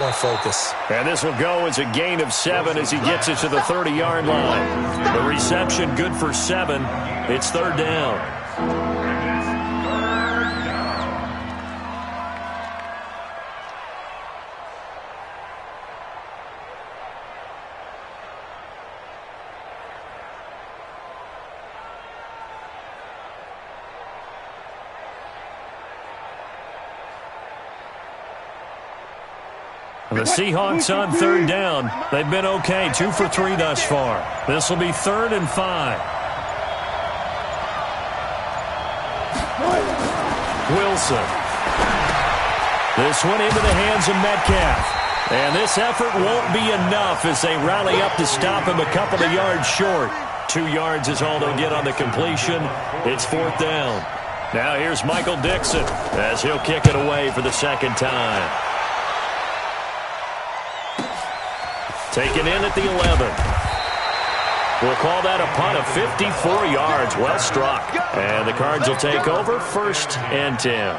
More focus. And this will go as a gain of 7 as he gets it to the 30-yard line. The reception good for 7. It's third down. The Seahawks on third down. They've been okay, 2 for 3 thus far. This will be 3rd and 5. Wilson. This one into the hands of Metcalf. And this effort won't be enough as they rally up to stop him a couple of yards short. 2 yards is all they'll get on the completion. It's 4th down. Now here's Michael Dixon as he'll kick it away for the second time. Taken in at the 11. We'll call that a punt of 54 yards. Well struck. And the Cards will take over 1st and 10.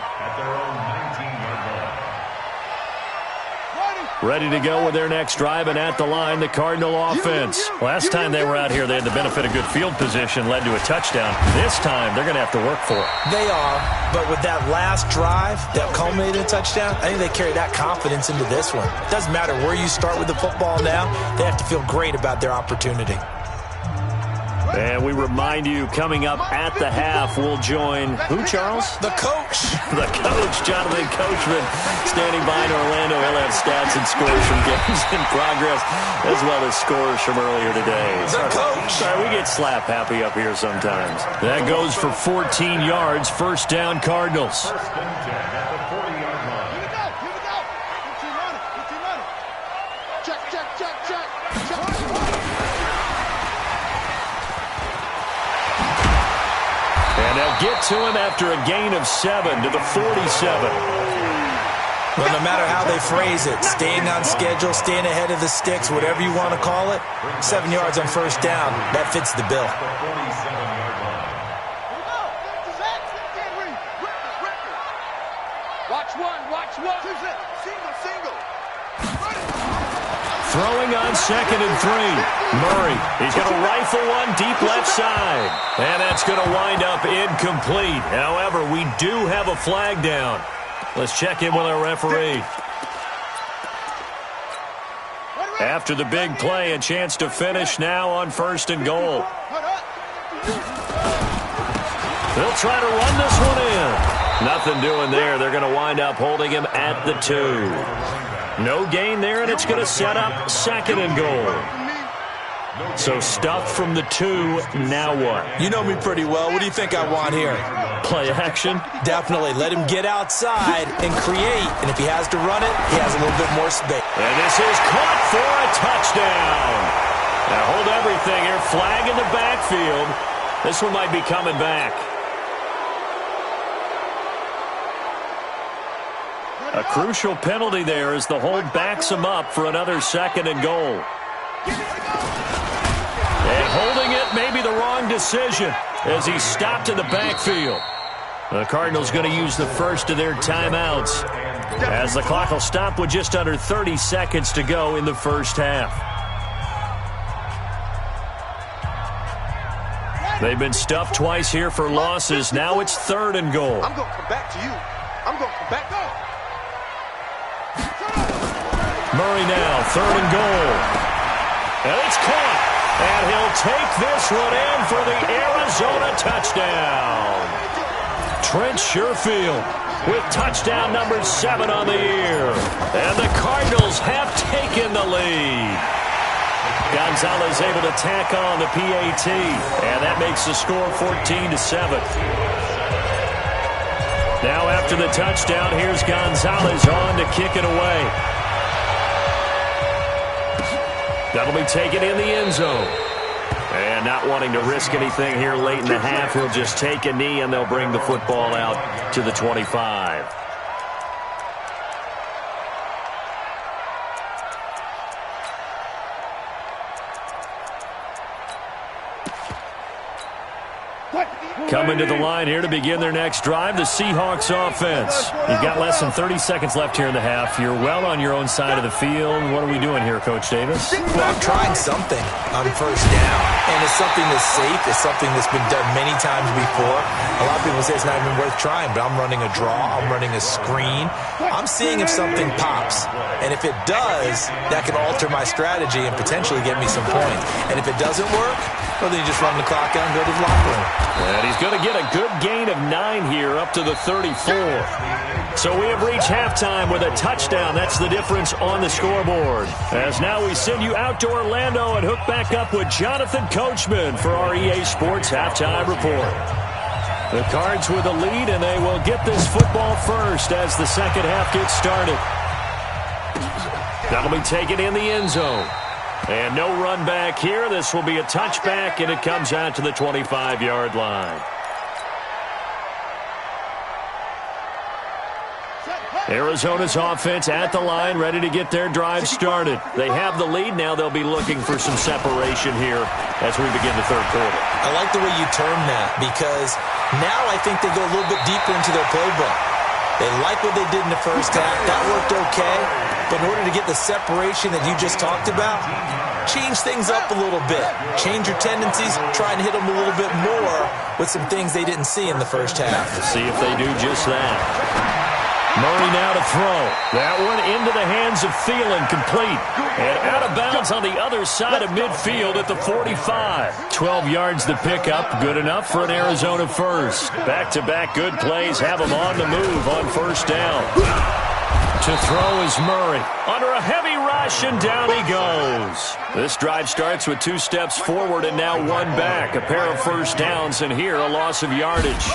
Ready to go with their next drive, and at the line, the Cardinal offense. Last time they were out here, they had the benefit of good field position, led to a touchdown. This time, they're going to have to work for it. They are, but with that last drive that culminated in a touchdown, I think they carry that confidence into this one. It doesn't matter where you start with the football now. They have to feel great about their opportunity. And we remind you, coming up at the half, we'll join who, Charles? The coach. The coach, Jonathan Coachman, standing by in Orlando. He'll have stats and scores from games in progress, as well as scores from earlier today. The coach. Sorry, we get slap happy up here sometimes. That goes for 14 yards. 1st down, Cardinals. Get to him after a gain of 7 to the 47. Well, no matter how they phrase it, staying on schedule, staying ahead of the sticks, whatever you want to call it, 7 yards on 1st down, that fits the bill. Throwing on 2nd and 3. Murray, he's going to rifle one deep left side. And that's going to wind up incomplete. However, we do have a flag down. Let's check in with our referee. After the big play, a chance to finish now on 1st and goal. They'll try to run this one in. Nothing doing there. They're going to wind up holding him at the 2. No gain there, and it's going to set up 2nd and goal. So stuffed from the 2, now what? You know me pretty well. What do you think I want here? Play action? Definitely. Let him get outside and create, and if he has to run it, he has a little bit more space. And this is caught for a touchdown. Now hold everything here. Flag in the backfield. This one might be coming back. A crucial penalty there as the hold backs him up for another 2nd and goal. And holding it may be the wrong decision as he stopped in the backfield. The Cardinals going to use the first of their timeouts as the clock will stop with just under 30 seconds to go in the 1st half. They've been stuffed twice here for losses. Now it's 3rd and goal. I'm going to come back to you. I'm going to come back. Murray now, 3rd and goal. And it's caught. And he'll take this one in for the Arizona touchdown. Trent Sherfield with touchdown number 7 on the year. And the Cardinals have taken the lead. Gonzalez able to tack on the PAT. And that makes the score 14-7. Now after the touchdown, here's Gonzalez on to kick it away. That'll be taken in the end zone. And not wanting to risk anything here late in the half, he'll just take a knee and they'll bring the football out to the 25. Coming to the line here to begin their next drive, the Seahawks offense. You've got less than 30 seconds left here in the half. You're well on your own side of the field. What are we doing here, Coach Davis? Well, I'm trying something on first down, and it's something that's safe. It's something that's been done many times before. A lot of people say it's not even worth trying, but I'm running a draw. I'm running a screen. I'm seeing if something pops, and if it does, that can alter my strategy and potentially get me some points. And if it doesn't work, well, then you just run the clock out and go to the locker room. And he's going to get a good gain of 9 here up to the 34. So we have reached halftime with a touchdown. That's the difference on the scoreboard. As now we send you out to Orlando and hook back up with Jonathan Coachman for our EA Sports Halftime Report. The Cards with the lead, and they will get this football first as the second half gets started. That'll be taken in the end zone. And no run back here. This will be a touchback, and it comes out to the 25-yard line. Arizona's offense at the line, ready to get their drive started. They have the lead. Now they'll be looking for some separation here as we begin the third quarter. I like the way you term that, because now I think they go a little bit deeper into their playbook. They like what they did in the first half. That worked okay. But in order to get the separation that you just talked about, change things up a little bit. Change your tendencies. Try and hit them a little bit more with some things they didn't see in the first half. See if they do just that. Murray now to throw. That one into the hands of Thielen, complete. And out of bounds on the other side of midfield at the 45. 12 yards to pick up. Good enough for an Arizona first. Back-to-back good plays have them on the move on first down. To throw is Murray. Under a heavy rush, and down he goes. This drive starts with 2 steps forward and now 1 back. A pair of first downs, and here a loss of yardage.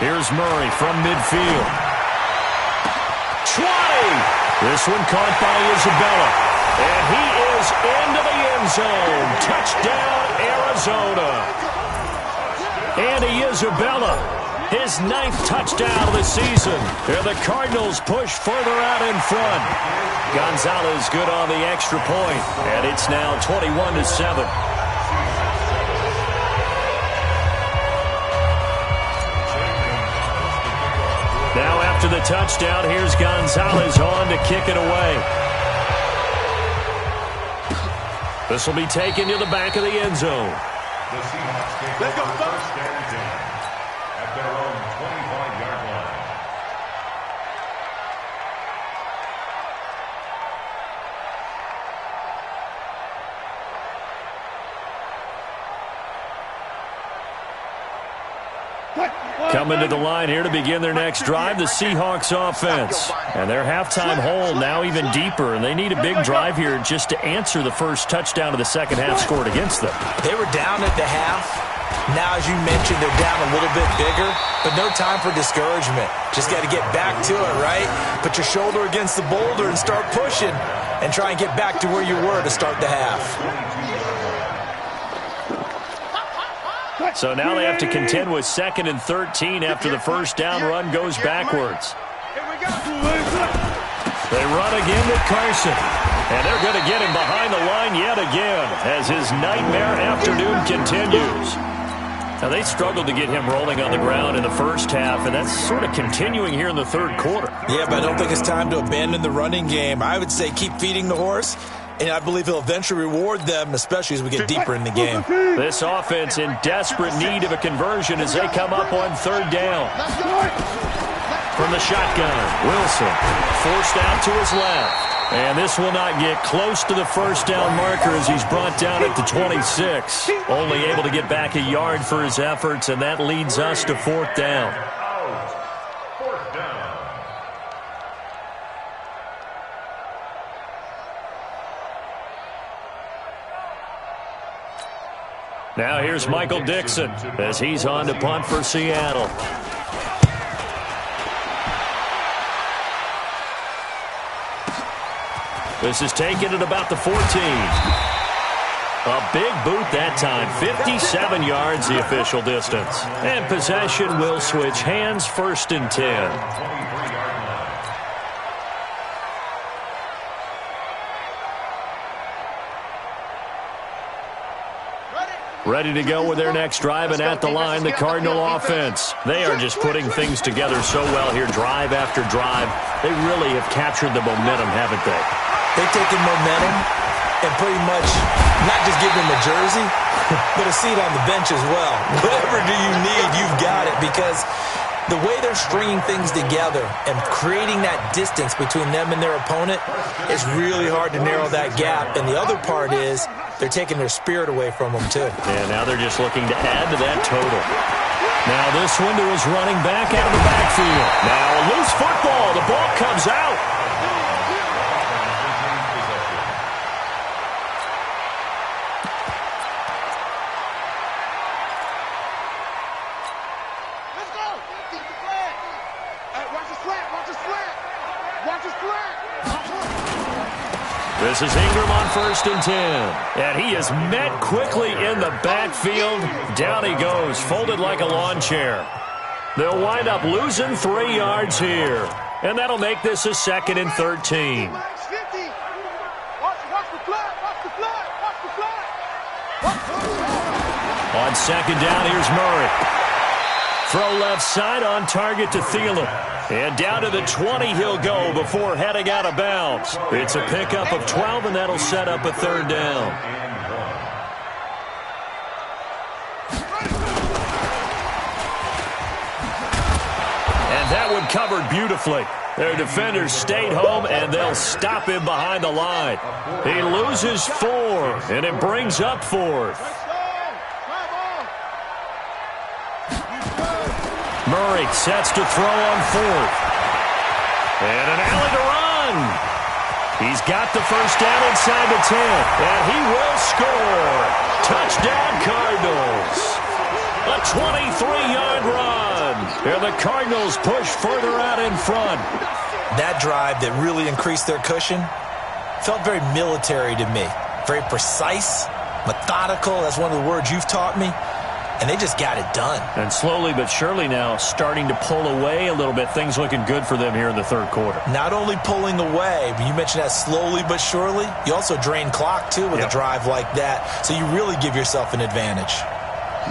Here's Murray from midfield. 20. This one caught by Isabella. And he is into the end zone. Touchdown, Arizona. Andy Isabella, his 9th touchdown of the season. Here the Cardinals push further out in front. Gonzalez good on the extra point. And it's now 21-7. Now after the touchdown, here's Gonzalez on to kick it away. This will be taken to the back of the end zone. The Seahawks take Let's go, first and 10 at their own 25-yard line. Coming to the line here to begin their next drive, the Seahawks offense. And their halftime hole now even deeper, and they need a big drive here just to answer the first touchdown of the second half scored against them. They were down at the half. Now, as you mentioned, they're down a little bit bigger, but no time for discouragement. Just got to get back to it, right? Put your shoulder against the boulder and start pushing and try and get back to where you were to start the half. So now they have to contend with 2nd and 13 after the first down run goes backwards. They run again with Carson. And they're going to get him behind the line yet again as his nightmare afternoon continues. Now, they struggled to get him rolling on the ground in the first half, and that's sort of continuing here in the third quarter. Yeah, but I don't think it's time to abandon the running game. I would say keep feeding the horse, and I believe he'll eventually reward them, especially as we get deeper in the game. This offense in desperate need of a conversion as they come up on third down. From the shotgun, Wilson forced out to his left. And this will not get close to the first down marker as he's brought down at the 26. Only able to get back a yard for his efforts, and that leads us to 4th down. Fourth down. Now here's Michael Dixon as he's on to punt for Seattle. This is taken at about the 14. A big boot that time. 57 yards the official distance. And possession will switch hands, 1st and 10. Ready to go with their next drive, and at the line, the Cardinal offense. They are just putting things together so well here, drive after drive. They really have captured the momentum, haven't they? They've taken momentum and pretty much not just given them a jersey, but a seat on the bench as well. Whatever do you need, you've got it, because the way they're stringing things together and creating that distance between them and their opponent is really hard to narrow that gap. And the other part is they're taking their spirit away from them, too. And now they're just looking to add to that total. Now this window is running back out of the backfield. Now a loose football. The ball comes out. This is Ingram on 1st and 10. And he is met quickly in the backfield. Down he goes, folded like a lawn chair. They'll wind up losing 3 yards here. And that'll make this a 2nd and 13. On 2nd down, here's Murray. Throw left side on target to Thielen. And down to the 20 he'll go before heading out of bounds. It's a pickup of 12, and that'll set up a 3rd down. And that one covered beautifully. Their defenders stayed home, and they'll stop him behind the line. He loses 4, and it brings up 4th. Murray sets to throw on 4th. And an alley to run. He's got the 1st down inside the 10. And he will score. Touchdown, Cardinals. A 23-yard run. And the Cardinals push further out in front. That drive that really increased their cushion felt very military to me. Very precise, methodical. That's one of the words you've taught me. And they just got it done. And slowly but surely now starting to pull away a little bit. Things looking good for them here in the 3rd quarter. Not only pulling away, but you mentioned that slowly but surely. You also drain clock, too, with a drive like that. So you really give yourself an advantage.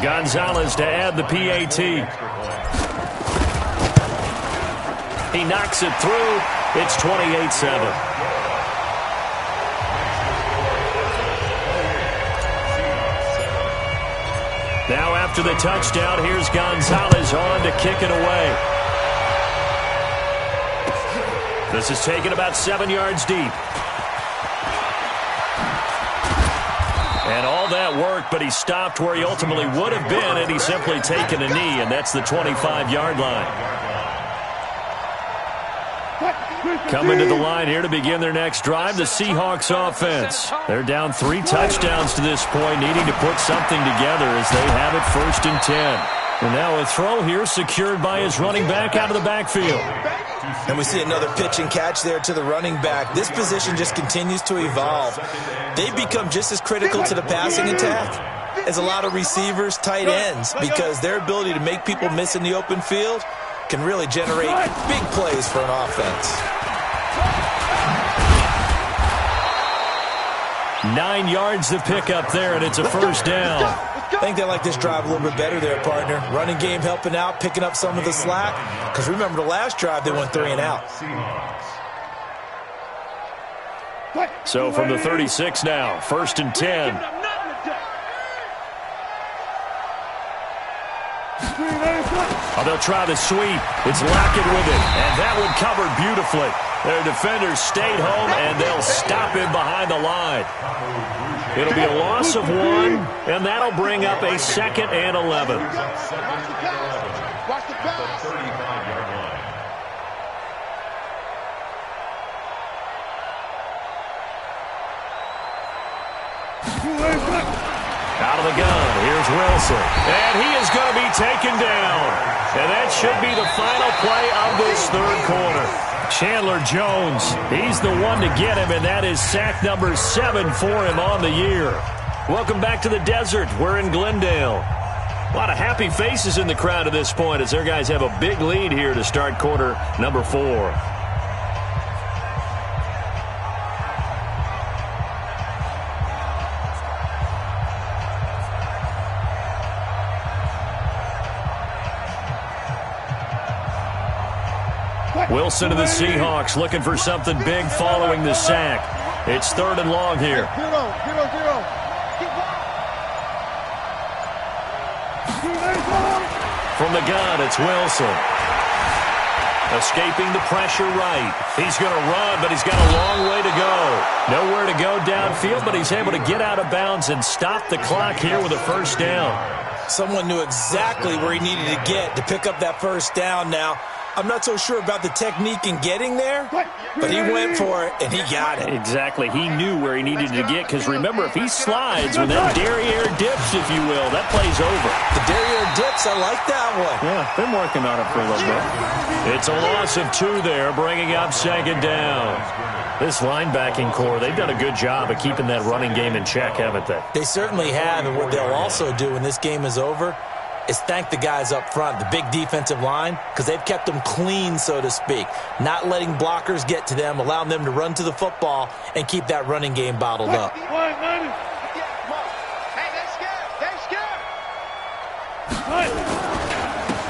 Gonzalez to add the PAT. He knocks it through. It's 28-7. Now after the touchdown, here's Gonzalez on to kick it away. This is taken about 7 yards deep. And all that work, but he stopped where he ultimately would have been, and he's simply taken a knee, and that's the 25-yard line. Coming to the line here to begin their next drive, the Seahawks offense. They're down 3 touchdowns to this point, needing to put something together as they have it 1st and 10. And now a throw here secured by his running back out of the backfield. And we see another pitch and catch there to the running back. This position just continues to evolve. They've become just as critical to the passing attack as a lot of receivers, tight ends, because their ability to make people miss in the open field can really generate big plays for an offense. 9 yards to pick up there, and it's a 1st down. I think they like this drive a little bit better there, partner. Running game helping out, picking up some of the slack. Because remember the last drive, they went 3 and out. So from the 36 now, 1st and 10. Oh, they'll try the sweep. It's Lockett with it, and that one covered beautifully. Their defenders stayed home, and they'll stop him behind the line. It'll be a loss of 1, and that'll bring up a 2nd and 11. Watch the pass. 35-yard line. Out of the gun, here's Wilson. And he is going to be taken down. And that should be the final play of this 3rd quarter. Chandler Jones, he's the one to get him, and that is sack number 7 for him on the year. Welcome back to the desert. We're in Glendale. A lot of happy faces in the crowd at this point as their guys have a big lead here to start quarter number 4. Wilson and the Seahawks looking for something big following the sack. It's 3rd and long here. 0-0-0. From the gun, it's Wilson. Escaping the pressure right. He's going to run, but he's got a long way to go. Nowhere to go downfield, but he's able to get out of bounds and stop the clock here with a first down. Someone knew exactly where he needed to get to pick up that first down now. I'm not so sure about the technique in getting there, but he went for it, and he got it. Exactly. He knew where he needed to get, because remember, if he slides with that derriere dips, if you will, that play's over. The derriere dips, I like that one. Yeah, been working on it for a little bit. It's a loss of 2 there, bringing up 2nd down. This linebacking core, they've done a good job of keeping that running game in check, haven't they? They certainly have, and what they'll also do when this game is over is thank the guys up front, the big defensive line, because they've kept them clean, so to speak, not letting blockers get to them, allowing them to run to the football and keep that running game bottled up.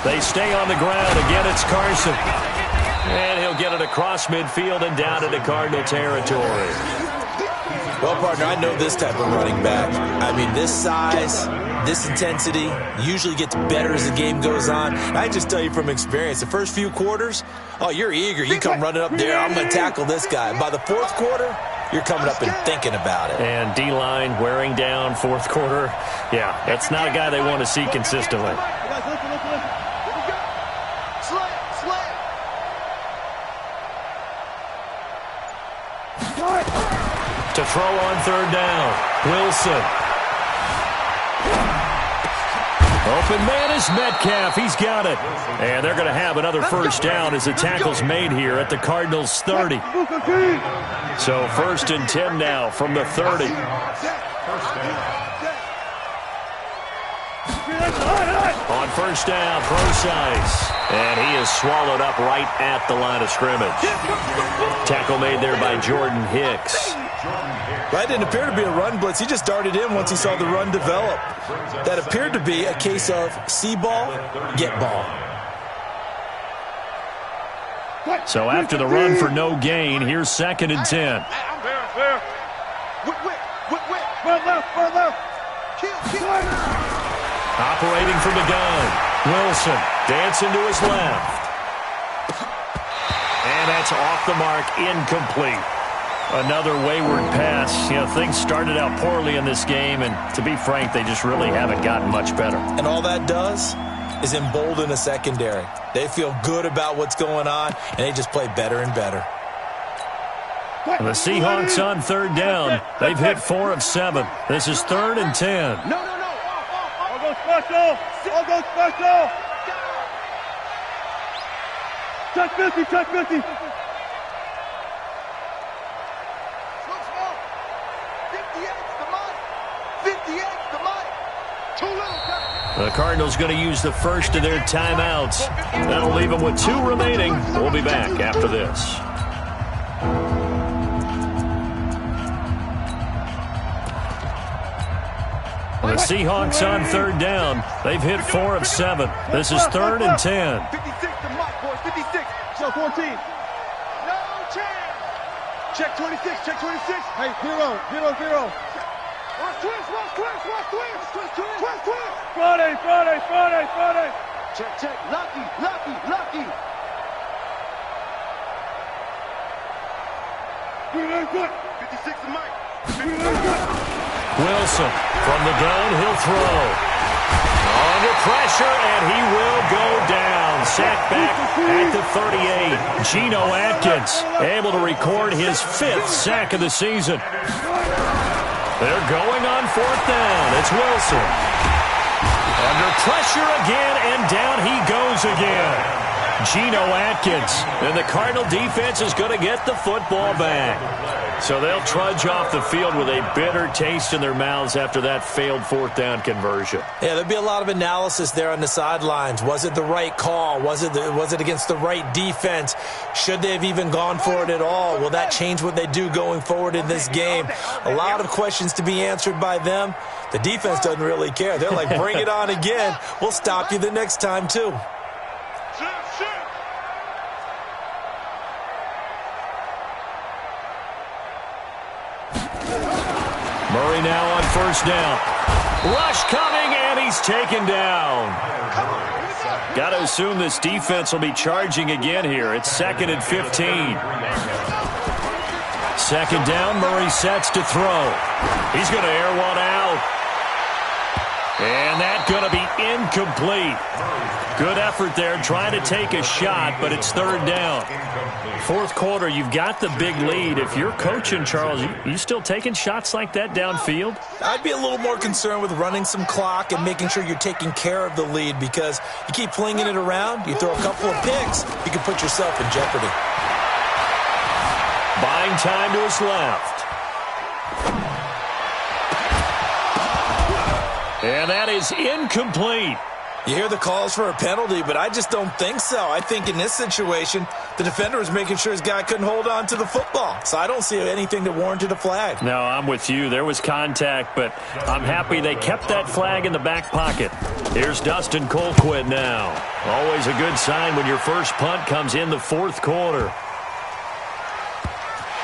They stay on the ground. Again, it's Carson. And he'll get it across midfield and down into Cardinal territory. Well, partner, I know this type of running back. I mean, this size, this intensity usually gets better as the game goes on. I just tell you from experience, the first few quarters, oh, you're eager. You come running up there, I'm going to tackle this guy. By the 4th quarter, you're coming up and thinking about it. And D-line wearing down 4th quarter. Yeah, that's not a guy they want to see consistently. To throw on 3rd down, Wilson. Open man is Metcalf. He's got it. And they're going to have another first down as the tackle's made here at the Cardinals' 30. So 1st and 10 now from the 30. On 1st down, Procise. And he is swallowed up right at the line of scrimmage. Tackle made there by Jordan Hicks. That didn't appear to be a run blitz. He just darted in once he saw the run develop. That appeared to be a case of see ball, get ball. So after the run for no gain, here's 2nd and 10. Operating from the gun, Wilson dancing to his left. And that's off the mark, incomplete. Another wayward pass. You know, things started out poorly in this game, and to be frank, they just really haven't gotten much better. And all that does is embolden a secondary. They feel good about what's going on, and they just play better and better. And the Seahawks on 3rd down. They've hit 4 of 7. This is 3rd and 10. No. I'll go special. Touch 50. The Cardinals going to use the first of their timeouts. That'll leave them with 2 remaining. We'll be back after this. The Seahawks on 3rd down. They've hit 4 of 7. This is 3rd and 10. 56 to Mike, boys. 56. Show 14. No chance. Check 26. Hey, 0. Twist. Friday. Check. Lucky. Good. 56 to Mike. Wilson from the gun, he'll throw. Under pressure, and he will go down. Sacked back at the 38. Geno Atkins able to record his 5th sack of the season. They're going on 4th down. It's Wilson. Under pressure again, and down he goes again. Geno Atkins. And the Cardinal defense is going to get the football back. So they'll trudge off the field with a bitter taste in their mouths after that failed 4th down conversion. Yeah, there'll be a lot of analysis there on the sidelines. Was it the right call? Was it against the right defense? Should they have even gone for it at all? Will that change what they do going forward in this game? A lot of questions to be answered by them. The defense doesn't really care. They're like, bring it on again. We'll stop you the next time, too. Murray now on first down. Rush coming, and he's taken down. Got to assume this defense will be charging again here. It's 2nd and 15. Second down, Murray sets to throw. He's going to air one out. And that's going to be incomplete. Good effort there trying to take a shot, but it's 3rd down. Fourth quarter, you've got the big lead. If you're coaching, Charles, you still taking shots like that downfield? I'd be a little more concerned with running some clock and making sure you're taking care of the lead, because you keep flinging it around, you throw a couple of picks, you can put yourself in jeopardy. Buying time to his left. And that is incomplete. You hear the calls for a penalty, but I just don't think so. I think in this situation, the defender was making sure his guy couldn't hold on to the football. So I don't see anything that warranted a flag. No, I'm with you. There was contact, but I'm happy they kept that flag in the back pocket. Here's Dustin Colquitt now. Always a good sign when your first punt comes in the fourth quarter.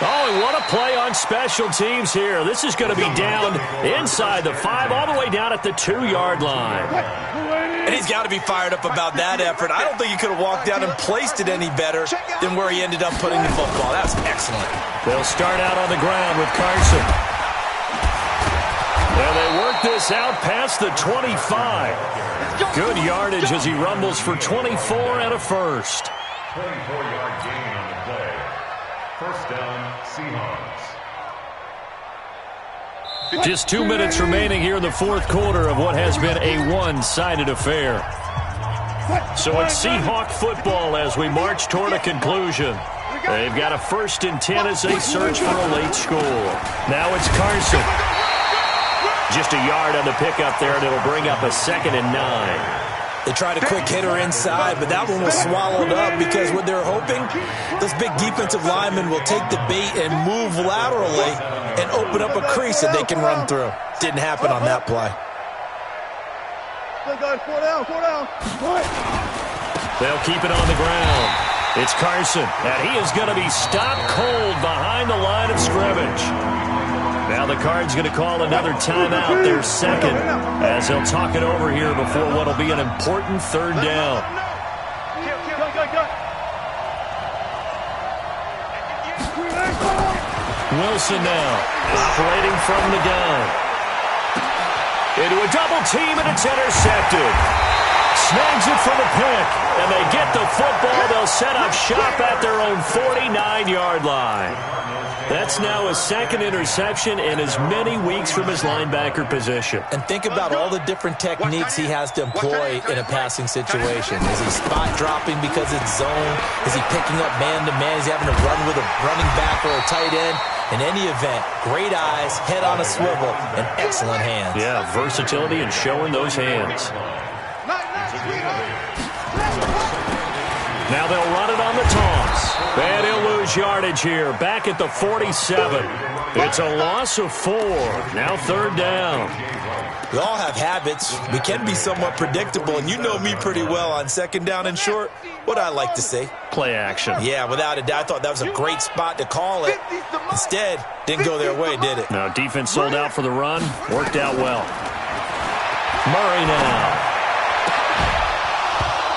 Oh, and what a play on special teams here. This is going to be down inside the 5, all the way down at the 2-yard line. And he's got to be fired up about that effort. I don't think he could have walked down and placed it any better than where he ended up putting the football. That was excellent. They'll start out on the ground with Carson. And they work this out past the 25. Good yardage as he rumbles for 24 and a first. 24-yard gain on the play. First down, Seahawks. Just 2 minutes remaining here in the fourth quarter of what has been a one-sided affair. So it's Seahawk football as we march toward a conclusion. They've got a 1st and 10 as they search for a late score. Now it's Carson. Just a yard on the pickup there, and it'll bring up a 2nd and 9. They tried a quick hitter inside, but that one was swallowed up because what they're hoping, those big defensive linemen will take the bait and move laterally and open up a crease that they can run through. Didn't happen on that play. They'll keep it on the ground. It's Carson, and he is going to be stopped cold behind the line of scrimmage. Now the Cards going to call another timeout, their second, as they'll talk it over here before what will be an important 3rd down. Wilson now, operating from the gun. Into a double team, and it's intercepted. Snags it for the pick, and they get the football. They'll set up shop at their own 49-yard line. That's now his 2nd interception in as many weeks from his linebacker position. And think about all the different techniques he has to employ in a passing situation. Is he spot dropping because it's zone? Is he picking up man-to-man? Is he having to run with a running back or a tight end? In any event, great eyes, head on a swivel, and excellent hands. Yeah, versatility and showing those hands. Now they'll run it on the toss. And he'll lose yardage here, back at the 47. It's a loss of 4. Now 3rd down. We all have habits. We can be somewhat predictable, and you know me pretty well on 2nd down and short. What I like to see. Play action. Yeah, without a doubt. I thought that was a great spot to call it. Instead, didn't go their way, did it? No, defense sold out for the run. Worked out well. Murray now.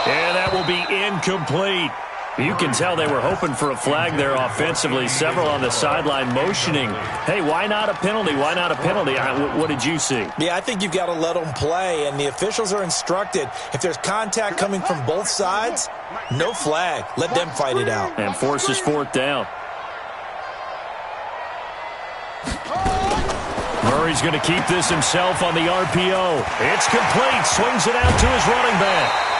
And that will be incomplete. You can tell they were hoping for a flag there offensively. Several on the sideline motioning. Hey, why not a penalty? Why not a penalty? What did you see? Yeah, I think you've got to let them play, and the officials are instructed. If there's contact coming from both sides, no flag. Let them fight it out. And forces 4th down. Murray's going to keep this himself on the RPO. It's complete. Swings it out to his running back.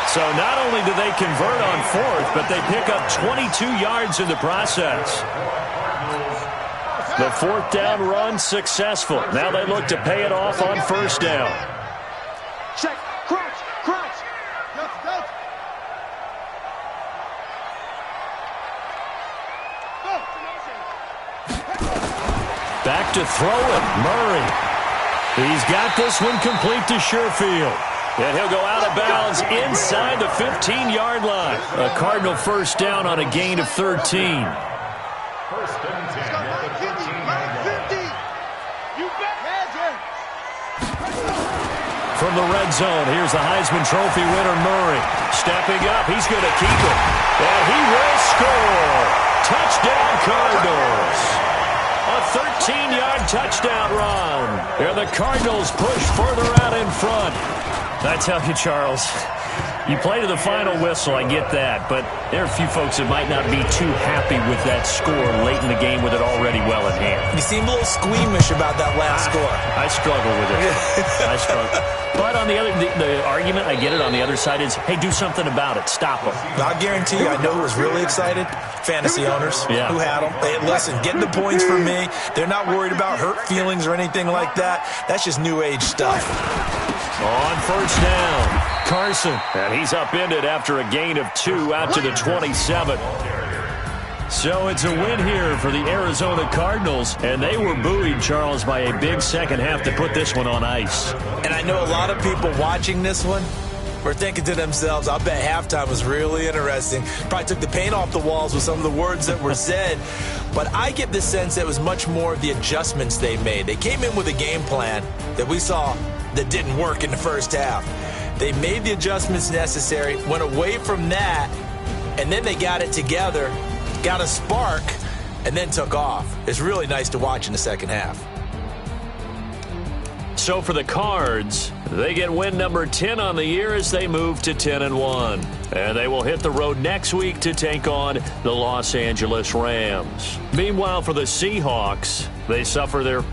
So not only do they convert on 4th, but they pick up 22 yards in the process. The 4th down run successful. Now they look to pay it off on 1st down. Check, crouch, crouch. Back to throw it, Murray. He's got this one complete to Sherfield. And he'll go out of bounds inside the 15-yard line. A Cardinal 1st down on a gain of 13. 1st and 10 at the 13-yard line. from the red zone. Here's the Heisman Trophy winner, Murray. Stepping up, he's going to keep it. And he will score. Touchdown, Cardinals. A 13-yard touchdown run. And the Cardinals push further out in front. I tell you, Charles, you play to the final whistle, I get that, but there are a few folks that might not be too happy with that score late in the game with it already well in hand. You seem a little squeamish about that last score. I struggle with it. I struggle. But on the other, the argument, I get it, on the other side is, hey, do something about it. Stop them. I guarantee you, I know who was really excited. Fantasy owners yeah. who had them. Hey, listen, get the points for me. They're not worried about hurt feelings or anything like that. That's just new age stuff. On first down, Carson. And he's upended after a gain of 2 out to the 27. So it's a win here for the Arizona Cardinals. And they were buoyed, Charles, by a big second half to put this one on ice. And I know a lot of people watching this one were thinking to themselves, I bet halftime was really interesting. Probably took the paint off the walls with some of the words that were said. But I get the sense that it was much more of the adjustments they made. They came in with a game plan that we saw that didn't work in the first half. They made the adjustments necessary, went away from that, and then they got it together, got a spark, and then took off. It's really nice to watch in the second half. So for the Cards, they get win number 10 on the year as they move to 10-1. And they will hit the road next week to take on the Los Angeles Rams. Meanwhile, for the Seahawks, they suffer their